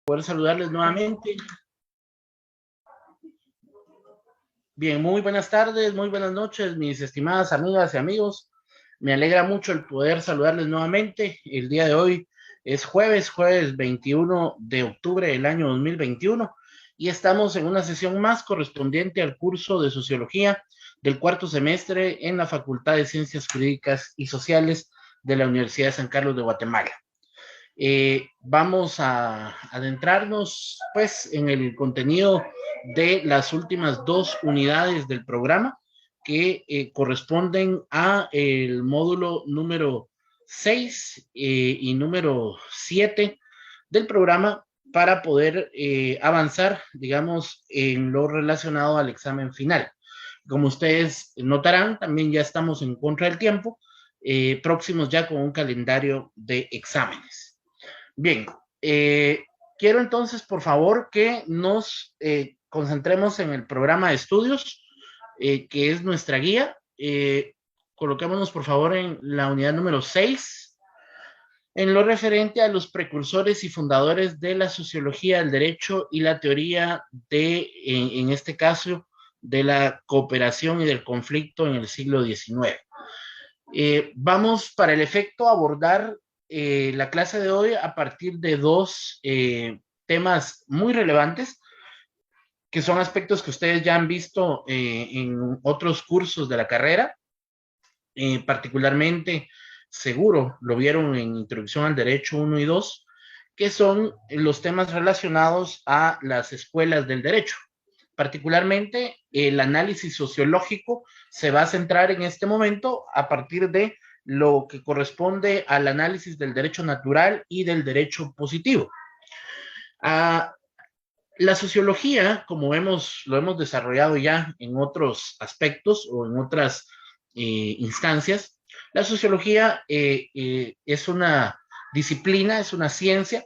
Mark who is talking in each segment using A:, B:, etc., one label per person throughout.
A: Poder saludarles nuevamente. Bien, muy buenas tardes, muy buenas noches, mis estimadas amigas y amigos. Me alegra mucho el poder saludarles nuevamente. El día de hoy es jueves 21 de octubre del año 2021 y estamos en una sesión más correspondiente al curso de Sociología del cuarto semestre en la Facultad de Ciencias Jurídicas y Sociales de la Universidad de San Carlos de Guatemala. Vamos a adentrarnos pues en el contenido de las últimas dos unidades del programa que corresponden a el módulo número 6 y número 7 del programa para poder avanzar, digamos, en lo relacionado al examen final. Como ustedes notarán, también ya estamos en contra del tiempo, próximos ya con un calendario de exámenes. Bien, quiero entonces, por favor, que nos concentremos en el programa de estudios, que es nuestra guía. Coloquémonos, por favor, en la unidad número 6, en lo referente a los precursores y fundadores de la sociología del derecho y la teoría de, en este caso, de la cooperación y del conflicto en el siglo XIX. Vamos para el efecto a abordar la clase de hoy a partir de dos temas muy relevantes, que son aspectos que ustedes ya han visto en otros cursos de la carrera, particularmente, seguro, lo vieron en Introducción al Derecho 1 y 2, que son los temas relacionados a las escuelas del derecho. Particularmente, el análisis sociológico se va a centrar en este momento a partir de lo que corresponde al análisis del derecho natural y del derecho positivo. La sociología, como lo hemos desarrollado ya en otros aspectos o en otras instancias, la sociología es una disciplina, es una ciencia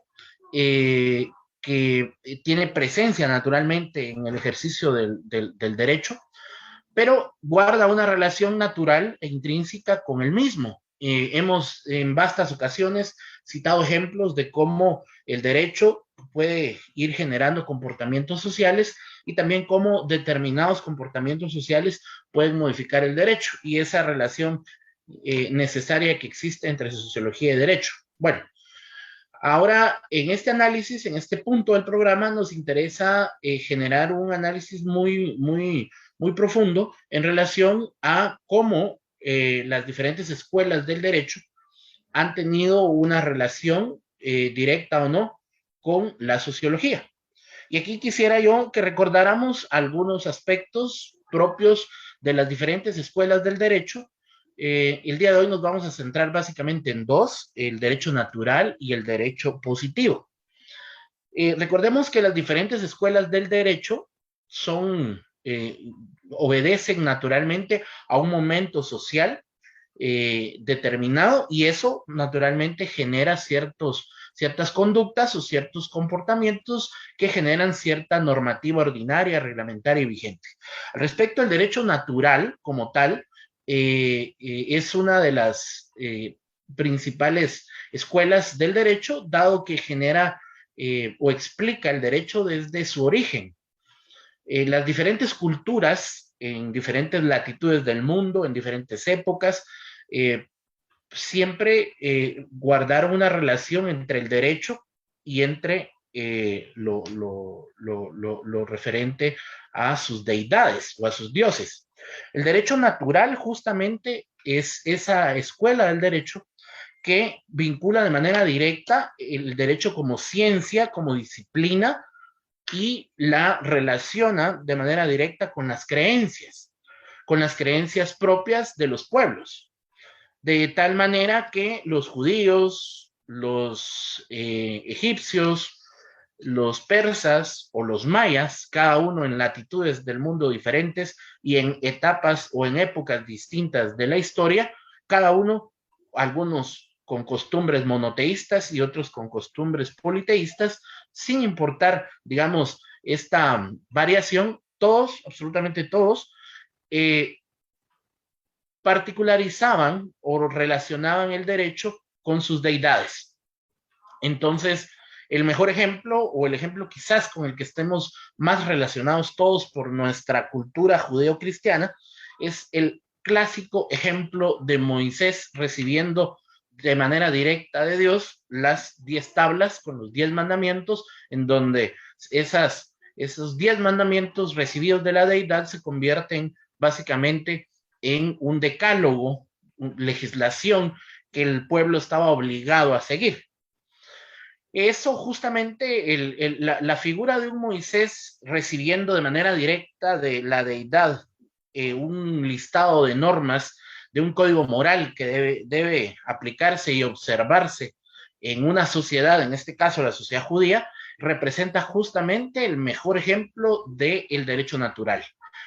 A: que tiene presencia naturalmente en el ejercicio del derecho, pero guarda una relación natural e intrínseca con el mismo. Hemos en vastas ocasiones citado ejemplos de cómo el derecho puede ir generando comportamientos sociales y también cómo determinados comportamientos sociales pueden modificar el derecho y esa relación necesaria que existe entre sociología y derecho. Bueno, ahora en este análisis, en este punto del programa, nos interesa generar un análisis muy profundo en relación a cómo las diferentes escuelas del derecho han tenido una relación directa o no con la sociología. Y aquí quisiera yo que recordáramos algunos aspectos propios de las diferentes escuelas del derecho. El día de hoy nos vamos a centrar básicamente en dos, el derecho natural y el derecho positivo. Recordemos que las diferentes escuelas del derecho son, obedecen naturalmente a un momento social determinado y eso naturalmente genera ciertas conductas o ciertos comportamientos que generan cierta normativa ordinaria, reglamentaria y vigente. Respecto al derecho natural como tal, es una de las principales escuelas del derecho, dado que genera o explica el derecho desde su origen. Las diferentes culturas en diferentes latitudes del mundo, en diferentes épocas, siempre guardaron una relación entre el derecho y entre lo referente a sus deidades o a sus dioses. El derecho natural justamente es esa escuela del derecho que vincula de manera directa el derecho como ciencia, como disciplina, y la relaciona de manera directa con las creencias propias de los pueblos. De tal manera que los judíos, los egipcios, los persas o los mayas, cada uno en latitudes del mundo diferentes y en etapas o en épocas distintas de la historia, cada uno, algunos con costumbres monoteístas y otros con costumbres politeístas, sin importar, digamos, esta variación, todos, absolutamente todos, particularizaban o relacionaban el derecho con sus deidades. Entonces, El mejor ejemplo, o el ejemplo quizás con el que estemos más relacionados todos por nuestra cultura judeocristiana, es el clásico ejemplo de Moisés recibiendo de manera directa de Dios las 10 tablas con los 10 mandamientos, en donde esos 10 mandamientos recibidos de la deidad se convierten básicamente en un decálogo, legislación que el pueblo estaba obligado a seguir. Eso justamente, la figura de un Moisés recibiendo de manera directa de la deidad un listado de normas, de un código moral que debe aplicarse y observarse en una sociedad, en este caso la sociedad judía, representa justamente el mejor ejemplo del derecho natural.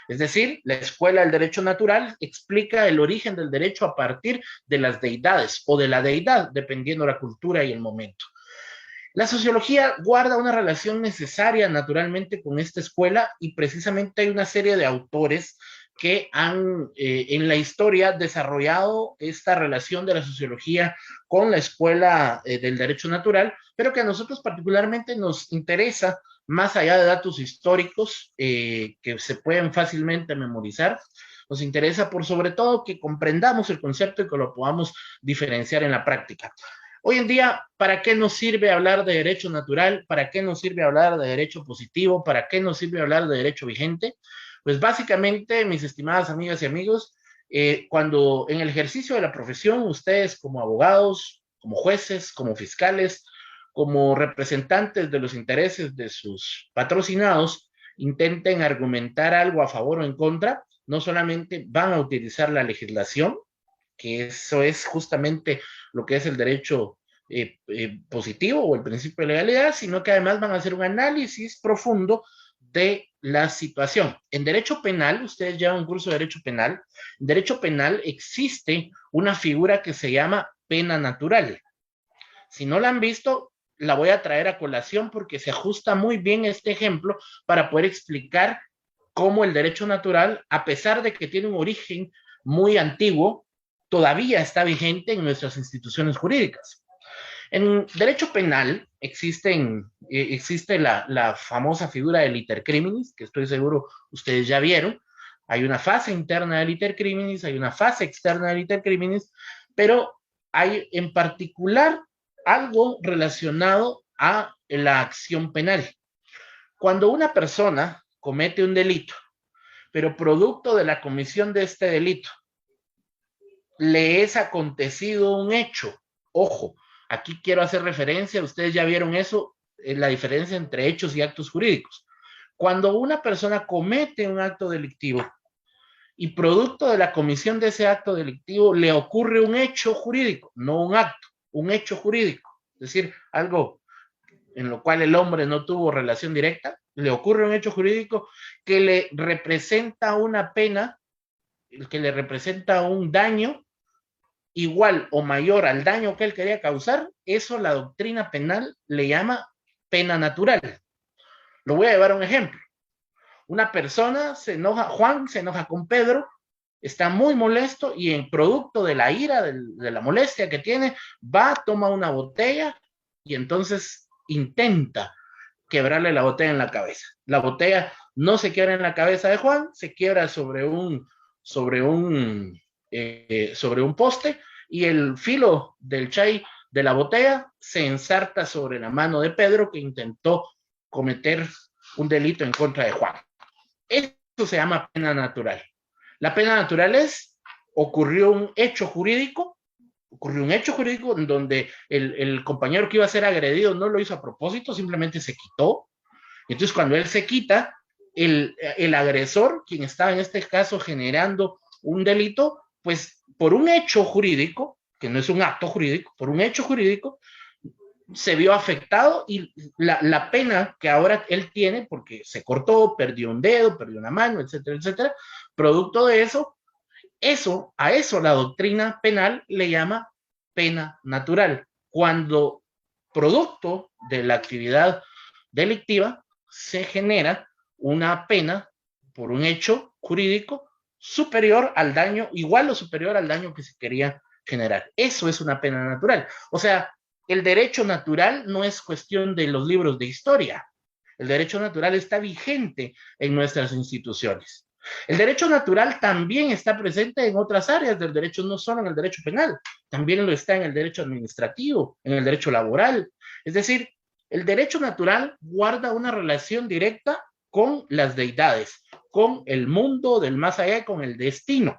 A: Es decir, la escuela del derecho natural explica el origen del derecho a partir de las deidades o de la deidad, dependiendo de la cultura y el momento. La sociología guarda una relación necesaria naturalmente con esta escuela y precisamente hay una serie de autores que han en la historia desarrollado esta relación de la sociología con la escuela del derecho natural, pero que a nosotros particularmente nos interesa más allá de datos históricos que se pueden fácilmente memorizar. Nos interesa por sobre todo que comprendamos el concepto y que lo podamos diferenciar en la práctica. Hoy en día, ¿para qué nos sirve hablar de derecho natural? ¿Para qué nos sirve hablar de derecho positivo? ¿Para qué nos sirve hablar de derecho vigente? Pues básicamente, mis estimadas amigas y amigos, cuando en el ejercicio de la profesión, ustedes como abogados, como jueces, como fiscales, como representantes de los intereses de sus patrocinados, intenten argumentar algo a favor o en contra, no solamente van a utilizar la legislación, que eso es justamente lo que es el derecho positivo o el principio de legalidad, sino que además van a hacer un análisis profundo de la situación. En derecho penal, ustedes llevan un curso de derecho penal, en derecho penal existe una figura que se llama pena natural. Si no la han visto, la voy a traer a colación porque se ajusta muy bien este ejemplo para poder explicar cómo el derecho natural, a pesar de que tiene un origen muy antiguo, todavía está vigente en nuestras instituciones jurídicas. En derecho penal existe la famosa figura del iter criminis, que estoy seguro ustedes ya vieron. Hay una fase interna del iter criminis, hay una fase externa del iter criminis, pero hay en particular algo relacionado a la acción penal. Cuando una persona comete un delito, pero producto de la comisión de este delito, le es acontecido un hecho. Ojo, aquí quiero hacer referencia, ustedes ya vieron eso, la diferencia entre hechos y actos jurídicos. Cuando una persona comete un acto delictivo y producto de la comisión de ese acto delictivo le ocurre un hecho jurídico, no un acto, un hecho jurídico, es decir, algo en lo cual el hombre no tuvo relación directa, le ocurre un hecho jurídico que le representa una pena, que le representa un daño igual o mayor al daño que él quería causar, eso la doctrina penal le llama pena natural. Lo voy a llevar a un ejemplo. Una persona se enoja, Juan se enoja con Pedro, está muy molesto y en producto de la ira, de la molestia que tiene, va, toma una botella y entonces intenta quebrarle la botella en la cabeza. La botella no se quiebra en la cabeza de Juan, se quiebra sobre un poste y el filo del chai de la botella se ensarta sobre la mano de Pedro que intentó cometer un delito en contra de Juan. Eso se llama pena natural. La pena natural es, ocurrió un hecho jurídico en donde el compañero que iba a ser agredido no lo hizo a propósito, simplemente se quitó. Entonces, cuando él se quita, el agresor, quien estaba en este caso generando un delito, pues por un hecho jurídico, que no es un acto jurídico, por un hecho jurídico, se vio afectado y la pena que ahora él tiene, porque se cortó, perdió un dedo, perdió una mano, etcétera, etcétera, producto de a eso la doctrina penal le llama pena natural. Cuando producto de la actividad delictiva se genera una pena por un hecho jurídico superior al daño, igual o superior al daño que se quería generar. Eso es una pena natural. O sea, el derecho natural no es cuestión de los libros de historia. El derecho natural está vigente en nuestras instituciones. El derecho natural también está presente en otras áreas del derecho, no solo en el derecho penal, también lo está en el derecho administrativo, en el derecho laboral. Es decir, el derecho natural guarda una relación directa con las deidades, con el mundo del más allá y con el destino.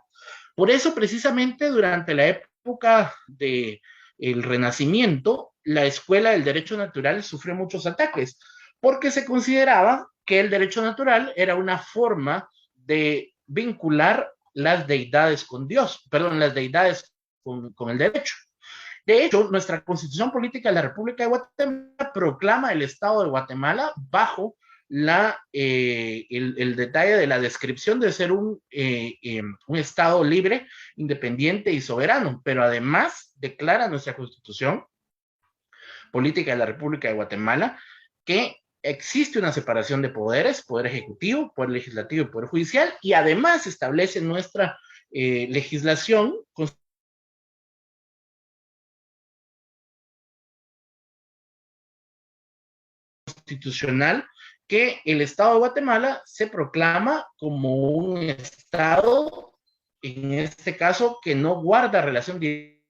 A: Por eso, precisamente, durante la época del Renacimiento, la escuela del derecho natural sufrió muchos ataques, porque se consideraba que el derecho natural era una forma de vincular las deidades con Dios, perdón, las deidades con el derecho. De hecho, nuestra Constitución Política de la República de Guatemala proclama el Estado de Guatemala bajo el detalle de la descripción de ser un Estado libre, independiente y soberano, pero además declara nuestra Constitución Política de la República de Guatemala que existe una separación de poderes, poder ejecutivo, poder legislativo y poder judicial, y además establece nuestra legislación constitucional que el Estado de Guatemala se proclama como un Estado, en este caso, que no guarda relación directa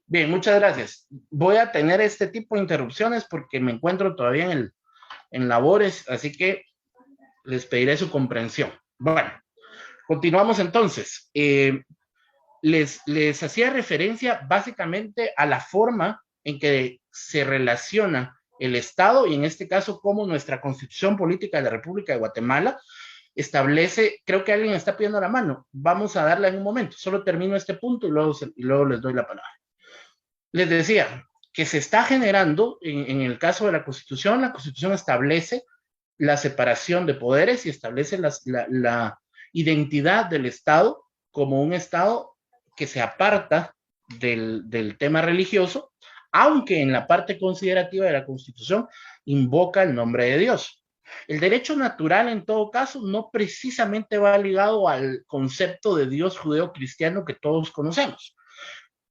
A: Bien, muchas gracias. Voy a tener este tipo de interrupciones porque me encuentro todavía en labores, así que les pediré su comprensión. Bueno, continuamos entonces. Les hacía referencia básicamente a la forma en que se relaciona el Estado y en este caso como nuestra Constitución Política de la República de Guatemala establece, creo que alguien está pidiendo la mano, vamos a darla en un momento, solo termino este punto y luego les doy la palabra. Les decía que se está generando, en el caso de la Constitución establece la separación de poderes y establece la identidad del Estado como un Estado que se aparta del tema religioso, aunque en la parte considerativa de la Constitución invoca el nombre de Dios. El derecho natural, en todo caso, no precisamente va ligado al concepto de Dios judeo-cristiano que todos conocemos.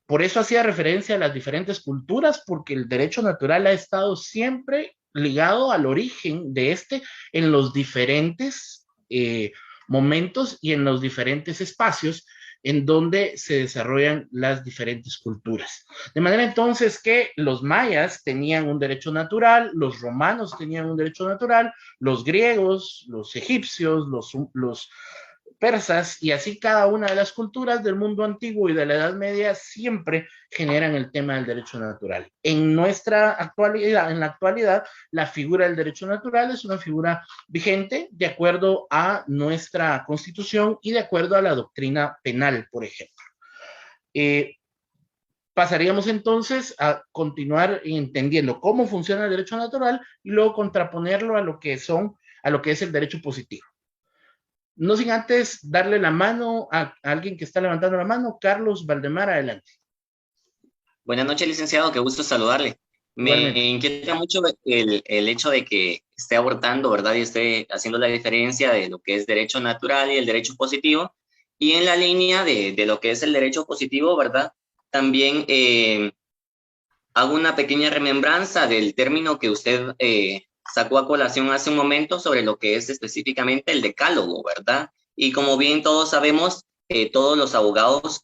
A: Por eso hacía referencia a las diferentes culturas, porque el derecho natural ha estado siempre ligado al origen de este en los diferentes momentos y en los diferentes espacios en donde se desarrollan las diferentes culturas. De manera entonces que los mayas tenían un derecho natural, los romanos tenían un derecho natural, los griegos, los egipcios, los persas y así cada una de las culturas del mundo antiguo y de la Edad Media siempre generan el tema del derecho natural. En nuestra actualidad, en la actualidad, la figura del derecho natural es una figura vigente de acuerdo a nuestra Constitución y de acuerdo a la doctrina penal, por ejemplo. Pasaríamos entonces a continuar entendiendo cómo funciona el derecho natural y luego contraponerlo a lo que es el derecho positivo. No sin antes darle la mano a alguien que está levantando la mano. Carlos Valdemar, adelante.
B: Buenas noches, licenciado, qué gusto saludarle.
A: Igualmente.
B: Me inquieta mucho el hecho de que esté abordando, ¿verdad? Y esté haciendo la diferencia de lo que es derecho natural y el derecho positivo. Y en la línea de lo que es el derecho positivo, ¿verdad? También hago una pequeña remembranza del término que usted sacó a colación hace un momento sobre lo que es específicamente el decálogo, ¿verdad? Y como bien todos sabemos, todos los abogados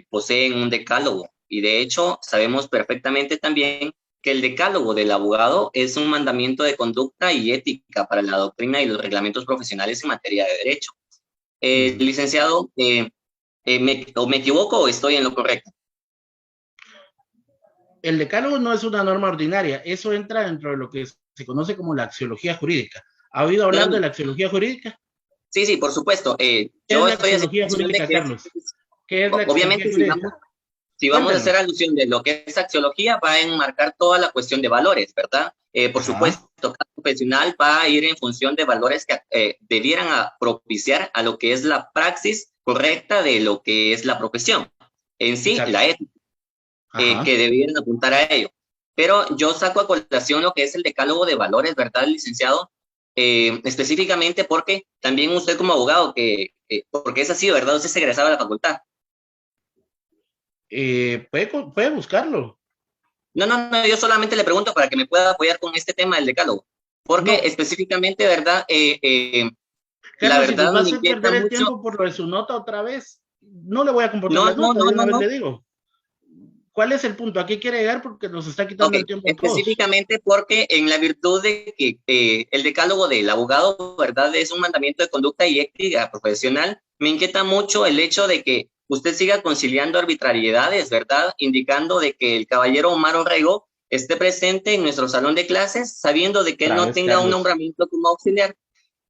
B: poseen un decálogo y de hecho sabemos perfectamente también que el decálogo del abogado es un mandamiento de conducta y ética para la doctrina y los reglamentos profesionales en materia de derecho. Licenciado, o me equivoco o estoy en lo correcto?
A: El decálogo no es una norma ordinaria, eso entra dentro de lo que se conoce como la axiología jurídica. ¿Ha oído
B: No,
A: hablar
B: no,
A: de la axiología jurídica?
B: sí, sí, por supuesto.
A: ¿Qué es
B: Yo
A: la
B: estoy haciendo
A: axiología
B: alusión de
A: jurídica,
B: que
A: Carlos? ¿Qué es la axiología
B: obviamente
A: jurídica?
B: si vamos a hacer
A: Cuéntenos.
B: alusión de lo que es axiología, va a enmarcar toda la cuestión de valores, ¿verdad? Por
A: Ajá,
B: supuesto, cada profesional va a ir en función de valores que debieran propiciar a lo que es la praxis correcta de lo que es la profesión. En sí,
A: exacto.
B: la ética,
A: Ajá.
B: que debieran apuntar a ello. Pero yo saco a colación lo que es el decálogo de valores, ¿verdad, licenciado? Específicamente porque también usted como abogado, porque es así, ¿verdad? Usted es egresado de la facultad.
A: Puede buscarlo.
B: No, no, no, yo solamente le pregunto para que me pueda apoyar con este tema del decálogo, porque
A: No,
B: específicamente, ¿verdad? La
A: Carlos, si
B: verdad
A: nos va a
B: me
A: hacer
B: inquieta
A: perder el
B: mucho.
A: tiempo por lo de su nota otra vez, no le voy a componer
B: No,
A: las
B: no,
A: notas,
B: no,
A: de una
B: no,
A: vez
B: no.
A: le digo. ¿Cuál es el punto? ¿A qué quiere llegar? Porque nos está
B: Ok,
A: quitando el tiempo a todos.
B: específicamente porque en la virtud de que el decálogo del abogado, ¿verdad? Es un mandamiento de conducta y ética profesional, me inquieta mucho el hecho de que usted siga conciliando arbitrariedades, ¿verdad? Indicando de que el caballero Omar Orrego esté presente en nuestro salón de clases, sabiendo de que él
A: Otra
B: no
A: vez,
B: tenga un
A: Carlos.
B: nombramiento como auxiliar.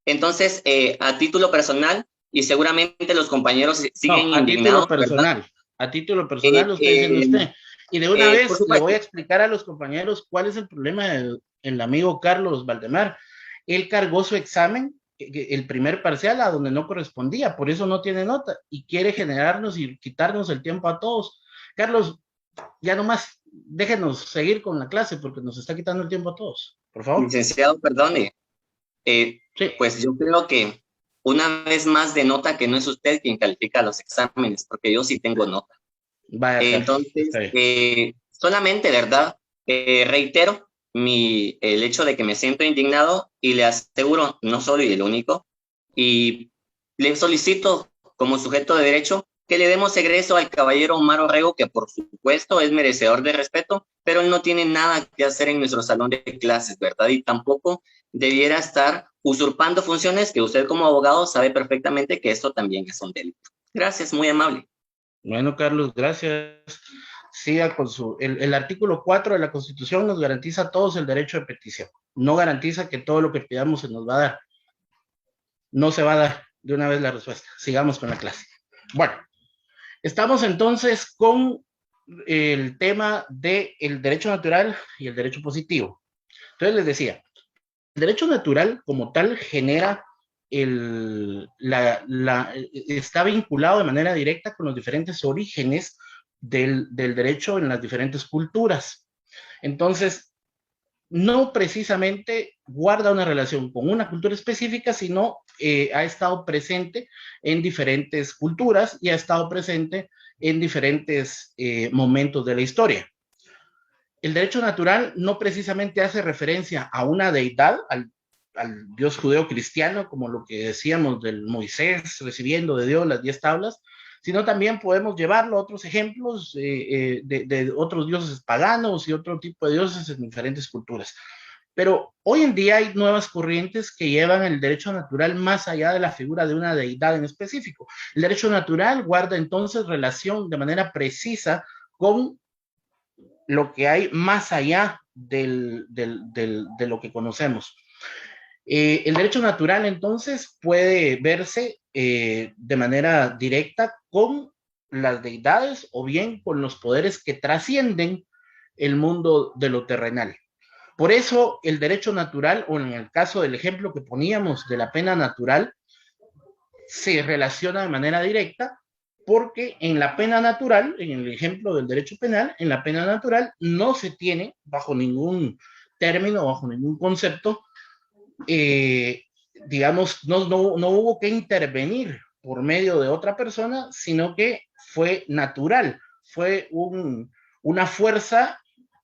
B: Entonces, a título personal, y seguramente los compañeros
A: No,
B: siguen
A: a título
B: indignados, ¿verdad?
A: personal. A título personal lo está diciendo
B: Eh,
A: usted. Y de una
B: por
A: vez le voy
B: supuesto.
A: a explicar a los compañeros cuál es el problema del amigo Carlos Valdemar. Él cargó su examen, el primer parcial, a donde no correspondía, por eso no tiene nota y quiere generarnos y quitarnos el tiempo a todos. Carlos, ya nomás, déjenos seguir con la clase porque nos está quitando el tiempo a todos, por favor.
B: Licenciado, perdone.
A: Sí,
B: Pues yo creo que una vez más denota que no es usted quien califica los exámenes, porque yo sí tengo nota.
A: vaya, Carlos, está
B: Entonces,
A: bien.
B: solamente, ¿verdad? Reitero el hecho de que me siento indignado y le aseguro, no soy el único, y le solicito como sujeto de derecho que le demos egreso al caballero Omar Orrego, que por supuesto es merecedor de respeto, pero él no tiene nada que hacer en nuestro salón de clases, ¿verdad? Y tampoco debiera estar usurpando funciones que usted como abogado sabe perfectamente que esto también es un delito. Gracias, muy amable.
A: Bueno, Carlos, gracias. Siga con el artículo 4 de la Constitución nos garantiza a todos el derecho de petición. No garantiza que todo lo que pidamos se nos va a dar. No se va a dar de una vez la respuesta. Sigamos con la clase. Bueno, estamos entonces con el tema del derecho natural y el derecho positivo. Entonces les decía, el derecho natural como tal genera está vinculado de manera directa con los diferentes orígenes del derecho en las diferentes culturas. Entonces, no precisamente guarda una relación con una cultura específica, sino ha estado presente en diferentes culturas y ha estado presente en diferentes momentos de la historia. El derecho natural no precisamente hace referencia a una deidad, al Dios judeo-cristiano, como lo que decíamos del Moisés recibiendo de Dios las 10 tablas, sino también podemos llevarlo a otros ejemplos de otros dioses paganos y otro tipo de dioses en diferentes culturas. Pero hoy en día hay nuevas corrientes que llevan el derecho natural más allá de la figura de una deidad en específico. El derecho natural guarda entonces relación de manera precisa con lo que hay más allá de lo que conocemos. El derecho natural entonces puede verse de manera directa con las deidades o bien con los poderes que trascienden el mundo de lo terrenal. Por eso el derecho natural, o en el caso del ejemplo que poníamos de la pena natural, se relaciona de manera directa porque en la pena natural, en el ejemplo del derecho penal, en la pena natural no se tiene bajo ningún término, bajo ningún concepto, eh, digamos, no hubo que intervenir por medio de otra persona, sino que fue natural, fue una fuerza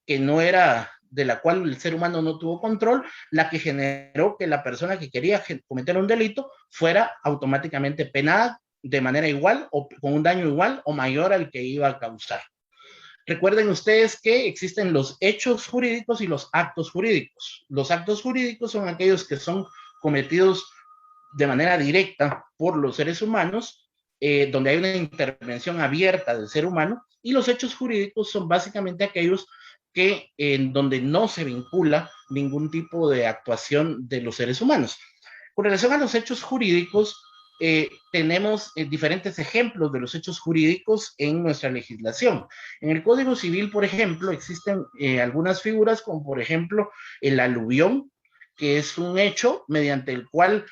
A: que no era de la cual el ser humano no tuvo control, la que generó que la persona que quería cometer un delito fuera automáticamente penada de manera igual o con un daño igual o mayor al que iba a causar. Recuerden ustedes que existen los hechos jurídicos y los actos jurídicos. Los actos jurídicos son aquellos que son cometidos de manera directa por los seres humanos, donde hay una intervención abierta del ser humano, y los hechos jurídicos son básicamente aquellos que en donde no se vincula ningún tipo de actuación de los seres humanos. Con relación a los hechos jurídicos, tenemos diferentes ejemplos de los hechos jurídicos en nuestra legislación. En el Código Civil, por ejemplo, existen algunas figuras como por ejemplo el aluvión, que es un hecho mediante el cual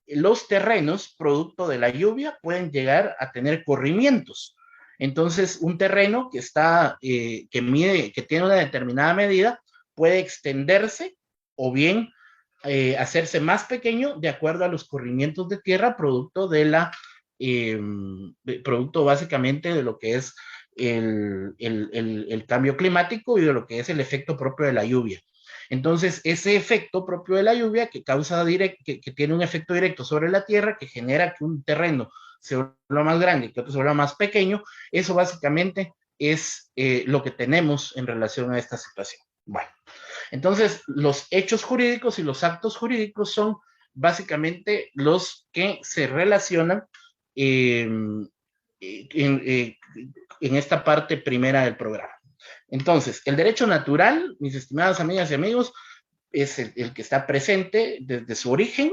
A: los terrenos, producto de la lluvia, pueden llegar a tener corrimientos. Entonces, un terreno que está, que mide, que tiene una determinada medida, puede extenderse o bien hacerse más pequeño de acuerdo a los corrimientos de tierra, producto de la, producto básicamente de lo que es el cambio climático y de lo que es el efecto propio de la lluvia. Entonces, ese efecto propio de la lluvia que causa que tiene un efecto directo sobre la tierra, que genera que un terreno se vuelva más grande, que otro se vuelva más pequeño, eso básicamente es lo que tenemos en relación a esta situación. Bueno, entonces los hechos jurídicos y los actos jurídicos son básicamente los que se relacionan eh, en esta parte primera del programa. Entonces, el derecho natural, mis estimadas amigas y amigos, es el que está presente desde su origen,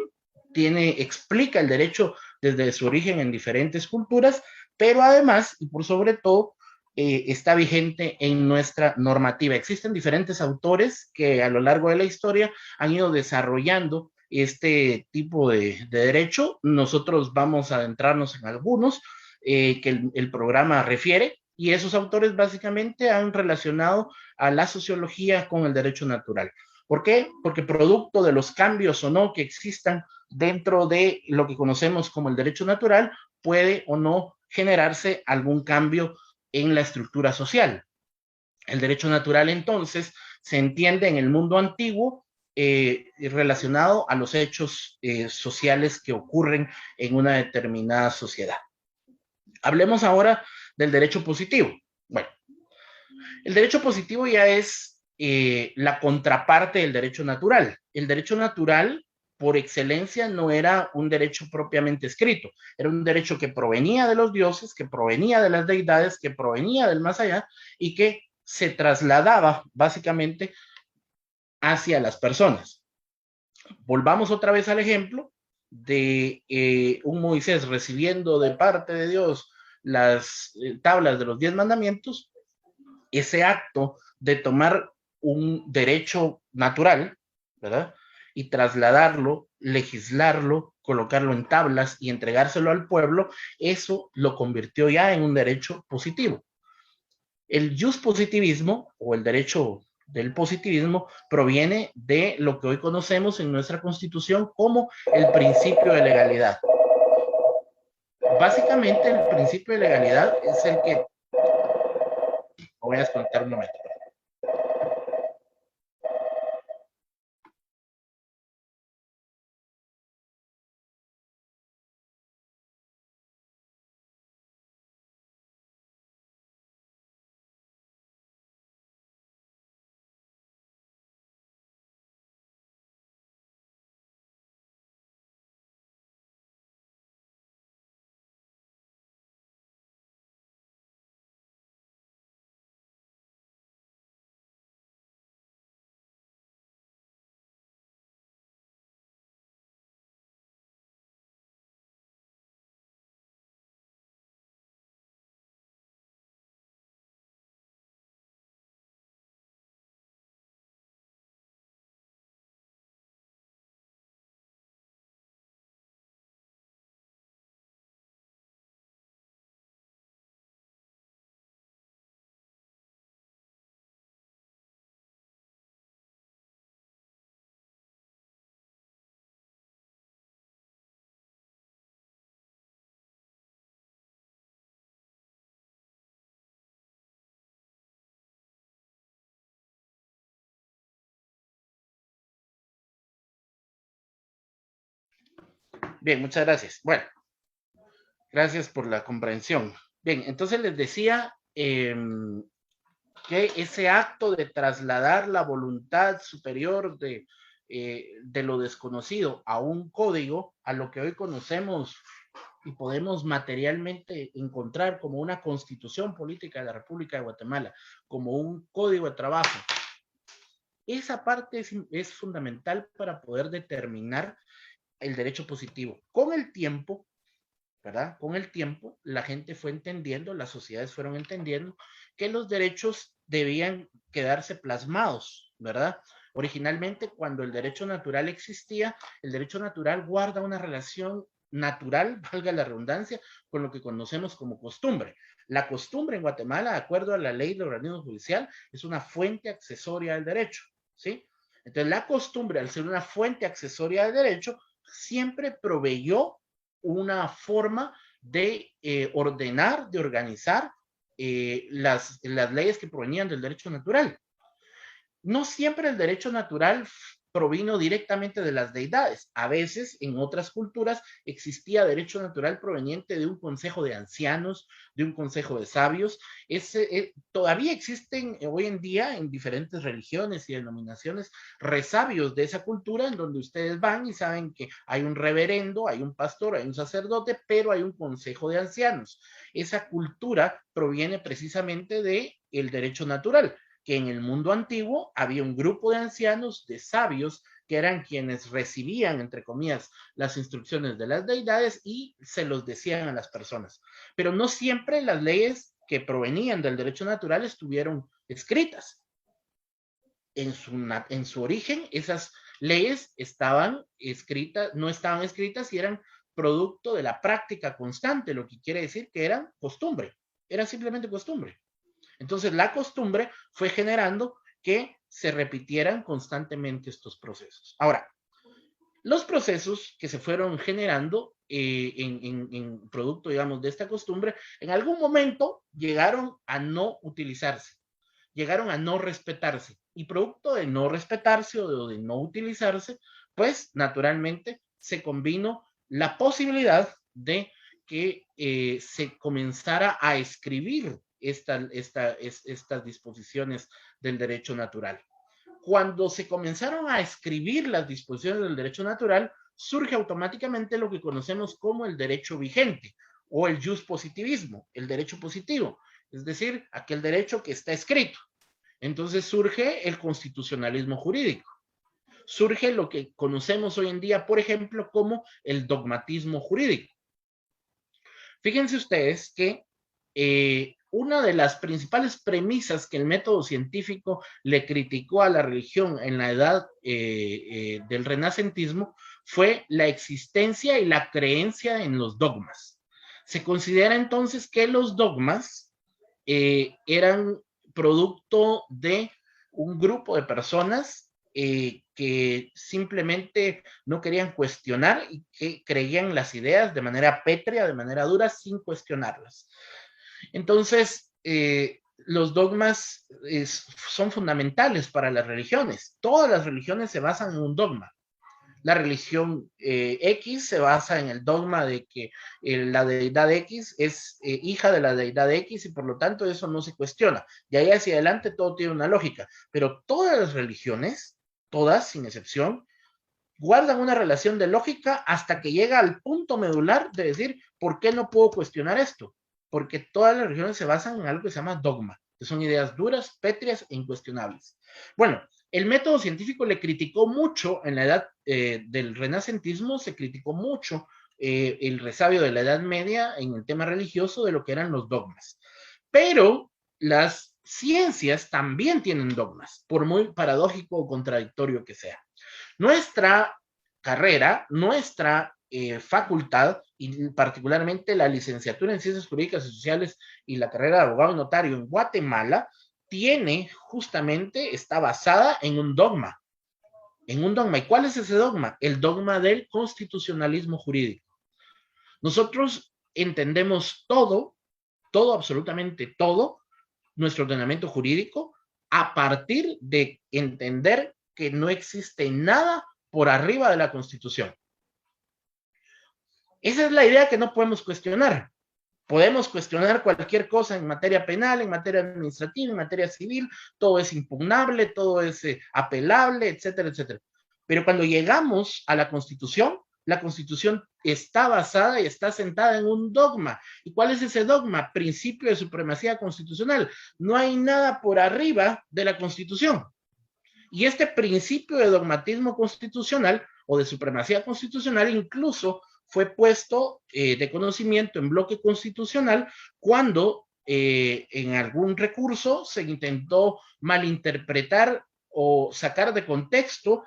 A: explica el derecho desde su origen en diferentes culturas, pero además, y por sobre todo, está vigente en nuestra normativa. Existen diferentes autores que a lo largo de la historia han ido desarrollando este tipo de derecho. Nosotros vamos a adentrarnos en algunos que el programa refiere, y esos autores básicamente han relacionado a la sociología con el derecho natural. ¿Por qué? Porque producto de los cambios o no que existan dentro de lo que conocemos como el derecho natural, puede o no generarse algún cambio en la estructura social. El derecho natural, entonces, se entiende en el mundo antiguo relacionado a los hechos sociales que ocurren en una determinada sociedad. Hablemos ahora del derecho positivo. Bueno, el derecho positivo ya es la contraparte del derecho natural. El derecho natural, por excelencia, no era un derecho propiamente escrito, era un derecho que provenía de los dioses, que provenía de las deidades, que provenía del más allá y que se trasladaba básicamente hacia las personas. Volvamos otra vez al ejemplo de un Moisés recibiendo de parte de Dios las tablas de los 10 mandamientos. Ese acto de tomar un derecho natural, ¿verdad? Y trasladarlo, legislarlo, colocarlo en tablas y entregárselo al pueblo, eso lo convirtió ya en un derecho positivo. El positivismo o el derecho del positivismo proviene de lo que hoy conocemos en nuestra Constitución como el principio de legalidad. Básicamente el principio de legalidad es el que... Voy a desconectar un momento. Bien, muchas gracias. Bueno, gracias por la comprensión. Bien, entonces les decía que ese acto de trasladar la voluntad superior de lo desconocido a un código, a lo que hoy conocemos y podemos materialmente encontrar como una constitución política de la República de Guatemala, como un código de trabajo, esa parte es fundamental para poder determinar el derecho positivo. Con el tiempo, ¿verdad? Con el tiempo, la gente fue entendiendo, las sociedades fueron entendiendo que los derechos debían quedarse plasmados, ¿verdad? Originalmente, cuando el derecho natural existía, el derecho natural guarda una relación natural, valga la redundancia, con lo que conocemos como costumbre. La costumbre en Guatemala, de acuerdo a la ley del organismo judicial, es una fuente accesoria del derecho, ¿sí? Entonces, la costumbre, al ser una fuente accesoria del derecho, siempre proveyó una forma de ordenar, de organizar las leyes que provenían del derecho natural. No siempre el derecho natural provino directamente de las deidades. A veces, en otras culturas, existía derecho natural proveniente de un consejo de ancianos, de un consejo de sabios. Todavía existen hoy en día en diferentes religiones y denominaciones resabios de esa cultura en donde ustedes van y saben que hay un reverendo, hay un pastor, hay un sacerdote, pero hay un consejo de ancianos. Esa cultura proviene precisamente del derecho natural, que en el mundo antiguo había un grupo de ancianos, de sabios, que eran quienes recibían, entre comillas, las instrucciones de las deidades y se los decían a las personas. Pero no siempre las leyes que provenían del derecho natural estuvieron escritas. En su origen, esas leyes estaban escritas, no estaban escritas y eran producto de la práctica constante, lo que quiere decir que eran costumbre, era simplemente costumbre. Entonces, la costumbre fue generando que se repitieran constantemente estos procesos. Ahora, los procesos que se fueron generando en producto, digamos, de esta costumbre, en algún momento llegaron a no utilizarse, llegaron a no respetarse. Y producto de no respetarse o de no utilizarse, pues naturalmente se combinó la posibilidad de que se comenzara a escribir estas disposiciones del derecho natural. Cuando se comenzaron a escribir las disposiciones del derecho natural, surge automáticamente lo que conocemos como el derecho vigente o el jus positivismo, el derecho positivo, es decir, aquel derecho que está escrito. Entonces surge el constitucionalismo jurídico, surge lo que conocemos hoy en día, por ejemplo, como el dogmatismo jurídico. Fíjense ustedes que una de las principales premisas que el método científico le criticó a la religión en la edad del renacentismo fue la existencia y la creencia en los dogmas. Se considera entonces que los dogmas eran producto de un grupo de personas que simplemente no querían cuestionar y que creían las ideas de manera pétrea, de manera dura, sin cuestionarlas. Entonces, los dogmas son fundamentales para las religiones. Todas las religiones se basan en un dogma. La religión X se basa en el dogma de que la deidad X es hija de la deidad X y por lo tanto eso no se cuestiona. De ahí hacia adelante todo tiene una lógica, pero todas las religiones, todas sin excepción, guardan una relación de lógica hasta que llega al punto medular de decir, ¿por qué no puedo cuestionar esto? Porque todas las religiones se basan en algo que se llama dogma, que son ideas duras, pétreas e incuestionables. Bueno, el método científico le criticó mucho en la edad del renacentismo, se criticó mucho el resabio de la Edad Media en el tema religioso de lo que eran los dogmas. Pero las ciencias también tienen dogmas, por muy paradójico o contradictorio que sea. Nuestra carrera, nuestra facultad, y particularmente la licenciatura en Ciencias Jurídicas y Sociales y la carrera de abogado y notario en Guatemala, tiene justamente, está basada en un dogma. En un dogma. ¿Y cuál es ese dogma? El dogma del constitucionalismo jurídico. Nosotros entendemos todo, todo, absolutamente todo, nuestro ordenamiento jurídico, a partir de entender que no existe nada por arriba de la Constitución. Esa es la idea que no podemos cuestionar. Podemos cuestionar cualquier cosa en materia penal, en materia administrativa, en materia civil, todo es impugnable, todo es apelable, etcétera, etcétera. Pero cuando llegamos a la Constitución está basada y está sentada en un dogma. ¿Y cuál es ese dogma? Principio de supremacía constitucional. No hay nada por arriba de la Constitución. Y este principio de dogmatismo constitucional o de supremacía constitucional incluso fue puesto de conocimiento en bloque constitucional cuando en algún recurso se intentó malinterpretar o sacar de contexto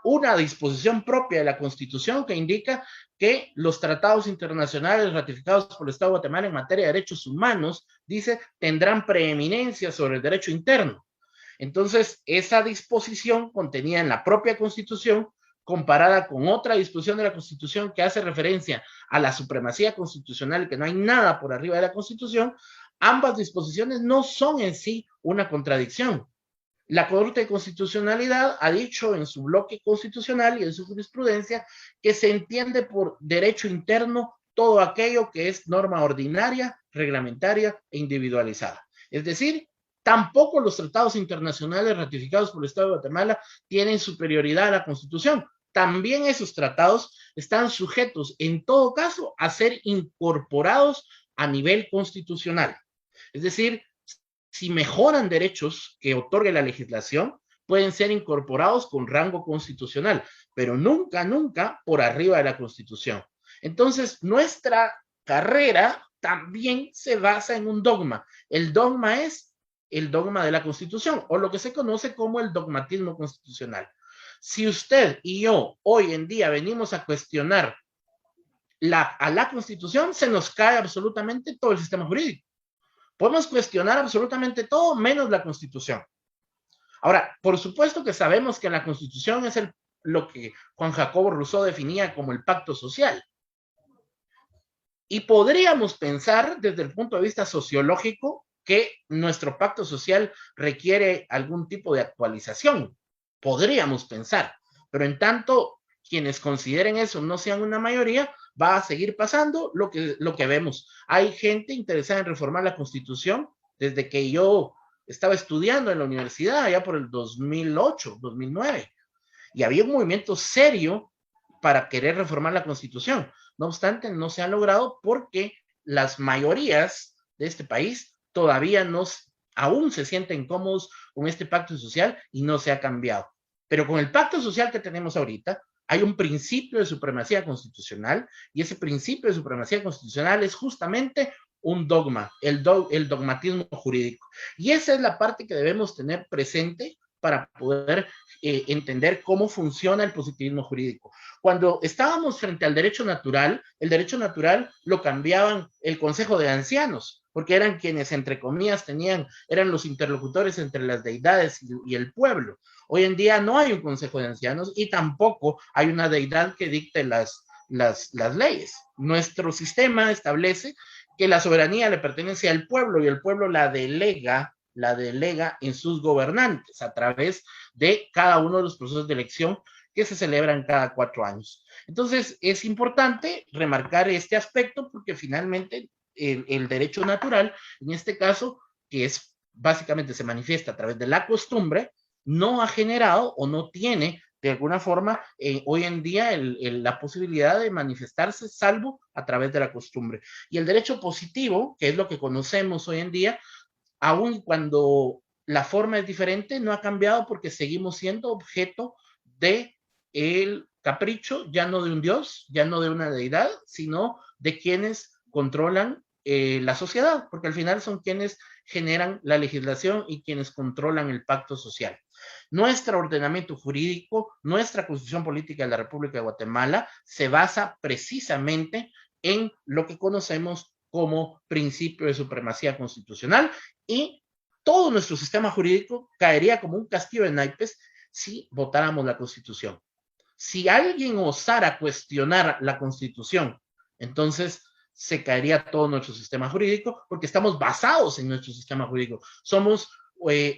A: una disposición propia de la Constitución que indica que los tratados internacionales ratificados por el Estado de Guatemala en materia de derechos humanos, dice, tendrán preeminencia sobre el derecho interno. Entonces, esa disposición contenida en la propia Constitución, comparada con otra disposición de la Constitución que hace referencia a la supremacía constitucional y que no hay nada por arriba de la Constitución, ambas disposiciones no son en sí una contradicción. La Corte de Constitucionalidad ha dicho en su bloque constitucional y en su jurisprudencia que se entiende por derecho interno todo aquello que es norma ordinaria, reglamentaria e individualizada. Es decir, tampoco los tratados internacionales ratificados por el Estado de Guatemala tienen superioridad a la Constitución. También esos tratados están sujetos, en todo caso, a ser incorporados a nivel constitucional. Es decir, si mejoran derechos que otorgue la legislación, pueden ser incorporados con rango constitucional, pero nunca, nunca por arriba de la Constitución. Entonces, nuestra carrera también se basa en un dogma. El dogma es el dogma de la Constitución, o lo que se conoce como el dogmatismo constitucional. Si usted y yo hoy en día venimos a cuestionar a la Constitución, se nos cae absolutamente todo el sistema jurídico. Podemos cuestionar absolutamente todo menos la Constitución. Ahora, por supuesto que sabemos que la Constitución es lo que Juan Jacobo Rousseau definía como el pacto social. Y podríamos pensar desde el punto de vista sociológico que nuestro pacto social requiere algún tipo de actualización. Podríamos pensar, pero en tanto quienes consideren eso no sean una mayoría, va a seguir pasando lo que vemos. Hay gente interesada en reformar la Constitución desde que yo estaba estudiando en la universidad, allá por el 2008, 2009, y había un movimiento serio para querer reformar la Constitución. No obstante, no se ha logrado porque las mayorías de este país todavía aún se sienten cómodos con este pacto social y no se ha cambiado. Pero con el pacto social que tenemos ahorita, hay un principio de supremacía constitucional y ese principio de supremacía constitucional es justamente un dogma, el dogmatismo jurídico. Y esa es la parte que debemos tener presente para poder entender cómo funciona el positivismo jurídico. Cuando estábamos frente al derecho natural, el derecho natural lo cambiaban el Consejo de Ancianos, porque eran quienes, entre comillas, eran los interlocutores entre las deidades y el pueblo. Hoy en día no hay un Consejo de Ancianos y tampoco hay una deidad que dicte las leyes. Nuestro sistema establece que la soberanía le pertenece al pueblo y el pueblo la delega en sus gobernantes a través de cada uno de los procesos de elección que se celebran cada 4 años. Entonces, es importante remarcar este aspecto porque finalmente el derecho natural, en este caso, que es básicamente se manifiesta a través de la costumbre, no ha generado o no tiene de alguna forma hoy en día la posibilidad de manifestarse salvo a través de la costumbre. Y el derecho positivo, que es lo que conocemos hoy en día, aun cuando la forma es diferente, no ha cambiado porque seguimos siendo objeto de el capricho, ya no de un dios, ya no de una deidad, sino de quienes controlan la sociedad, porque al final son quienes generan la legislación y quienes controlan el pacto social. Nuestro ordenamiento jurídico, nuestra Constitución Política de la República de Guatemala se basa precisamente en lo que conocemos como principio de supremacía constitucional y todo nuestro sistema jurídico caería como un castillo de naipes si votáramos la Constitución. Si alguien osara cuestionar la Constitución, entonces se caería todo nuestro sistema jurídico porque estamos basados en nuestro sistema jurídico. Somos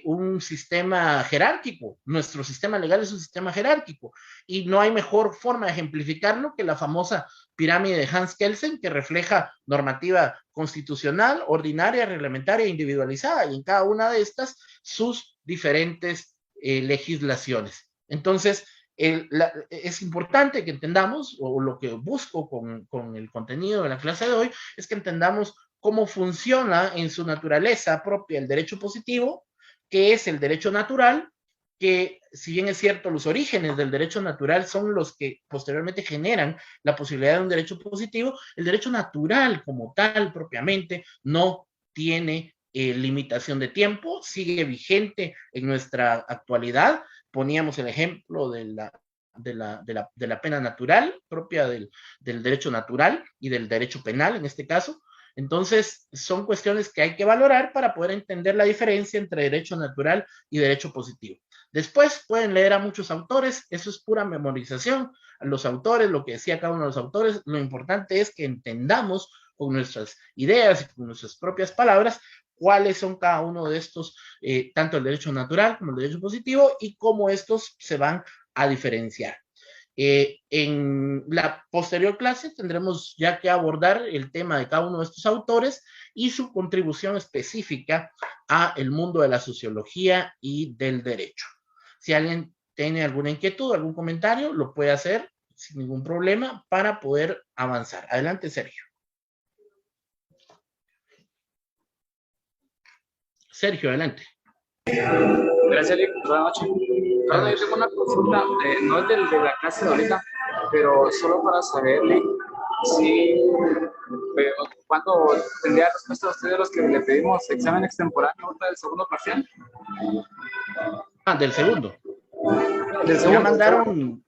A: un sistema jerárquico. Nuestro sistema legal es un sistema jerárquico y no hay mejor forma de ejemplificarlo que la famosa pirámide de Hans Kelsen, que refleja normativa constitucional, ordinaria, reglamentaria e individualizada, y en cada una de estas sus diferentes legislaciones. Entonces, es importante que entendamos, o lo que busco con el contenido de la clase de hoy, es que entendamos cómo funciona en su naturaleza propia el derecho positivo, que es el derecho natural, que si bien es cierto, los orígenes del derecho natural son los que posteriormente generan la posibilidad de un derecho positivo, el derecho natural como tal propiamente no tiene limitación de tiempo, sigue vigente en nuestra actualidad. Poníamos el ejemplo de la pena natural propia del derecho natural y del derecho penal en este caso. Entonces, son cuestiones que hay que valorar para poder entender la diferencia entre derecho natural y derecho positivo. Después pueden leer a muchos autores, eso es pura memorización. A los autores, lo que decía cada uno de los autores, lo importante es que entendamos con nuestras ideas y con nuestras propias palabras cuáles son cada uno de estos, tanto el derecho natural como el derecho positivo, y cómo estos se van a diferenciar. En la posterior clase tendremos ya que abordar el tema de cada uno de estos autores y su contribución específica a el mundo de la sociología y del derecho. Si alguien tiene alguna inquietud, algún comentario, lo puede hacer sin ningún problema para poder avanzar. Adelante, Sergio. Sergio, adelante.
C: Gracias, Lick. Buenas noches. Bueno, yo tengo una consulta, no es de la clase de ahorita, pero solo para saber, Lick, si cuándo tendría respuesta a usted de los que le pedimos examen extemporáneo ahorita del segundo parcial.
A: Del segundo.
C: Del segundo.
A: Ya mandaron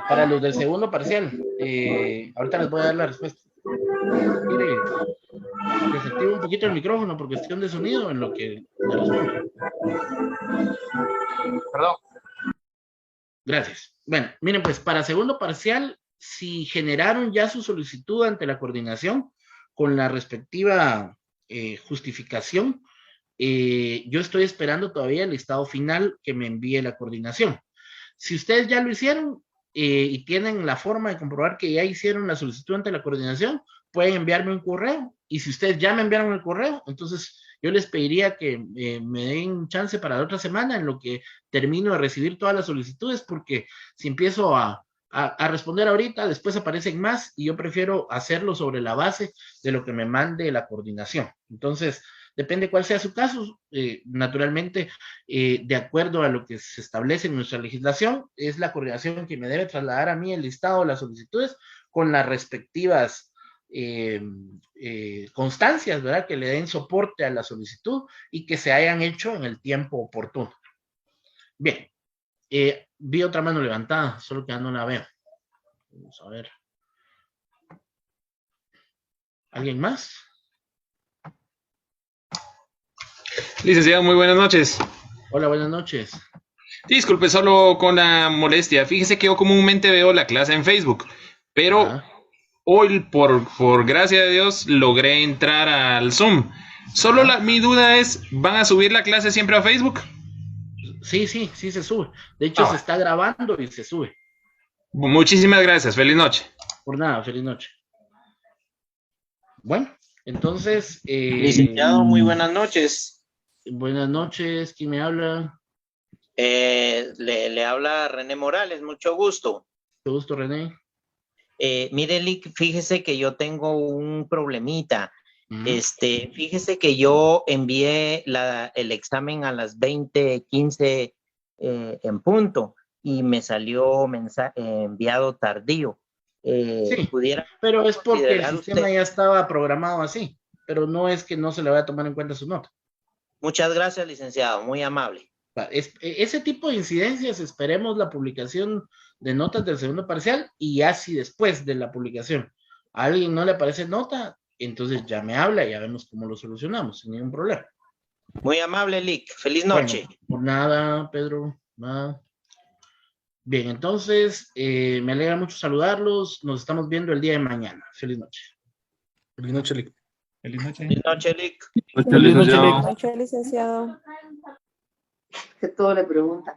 A: para los del segundo parcial. Ahorita les voy a dar la respuesta. Mire, desactivo un poquito el micrófono por cuestión de sonido en lo que le respondo.
C: Perdón.
A: Gracias. Bueno, miren, pues para segundo parcial, si generaron ya su solicitud ante la coordinación con la respectiva justificación, yo estoy esperando todavía el listado final que me envíe la coordinación. Si ustedes ya lo hicieron y tienen la forma de comprobar que ya hicieron la solicitud ante la coordinación, pueden enviarme un correo. Y si ustedes ya me enviaron el correo, entonces yo les pediría que me den chance para la otra semana en lo que termino de recibir todas las solicitudes, porque si empiezo a responder ahorita, después aparecen más y yo prefiero hacerlo sobre la base de lo que me mande la coordinación. Entonces, depende cuál sea su caso, naturalmente, de acuerdo a lo que se establece en nuestra legislación, es la coordinación que me debe trasladar a mí el listado de las solicitudes con las respectivas constancias, ¿verdad? Que le den soporte a la solicitud y que se hayan hecho en el tiempo oportuno. Bien, vi otra mano levantada, solo que ya no la veo. Vamos a ver. ¿Alguien más?
D: Licenciado, muy buenas noches.
A: Hola, buenas noches.
D: Disculpe, solo con la molestia. Fíjese que yo comúnmente veo la clase en Facebook, pero hoy, por gracia de Dios, logré entrar al Zoom. Solo mi duda es, ¿van a subir la clase siempre a Facebook?
A: Sí se sube. De hecho, se está grabando y se sube.
D: Muchísimas gracias. Feliz noche.
A: Por nada, feliz noche. Bueno, entonces...
E: Licenciado, muy buenas noches.
A: Buenas noches, ¿quién me habla?
E: Le habla René Morales, mucho gusto.
A: Mucho gusto, René.
E: Mire, Lick, fíjese que yo tengo un problemita. Fíjese que yo envié el examen a las 20:15 en punto y me salió enviado tardío.
A: Sí, pero es porque el sistema ya estaba programado así, pero no es que no se le vaya a tomar en cuenta su nota.
E: Muchas gracias, licenciado, muy amable.
A: Ese tipo de incidencias, esperemos la publicación de notas del segundo parcial, y ya si después de la publicación a alguien no le aparece nota, entonces ya me habla y ya vemos cómo lo solucionamos sin ningún problema.
E: Muy amable, Lick. Feliz noche.
A: Bueno, por nada, Pedro, nada. Bien, entonces, me alegra mucho saludarlos. Nos estamos viendo el día de mañana. Feliz noche.
D: Feliz noche, Lick. Feliz noche.
E: Feliz noche, Lick.
F: Feliz noche,
G: Feliz
F: licenciado.
G: noche, licenciado.
H: Que todo le preguntan.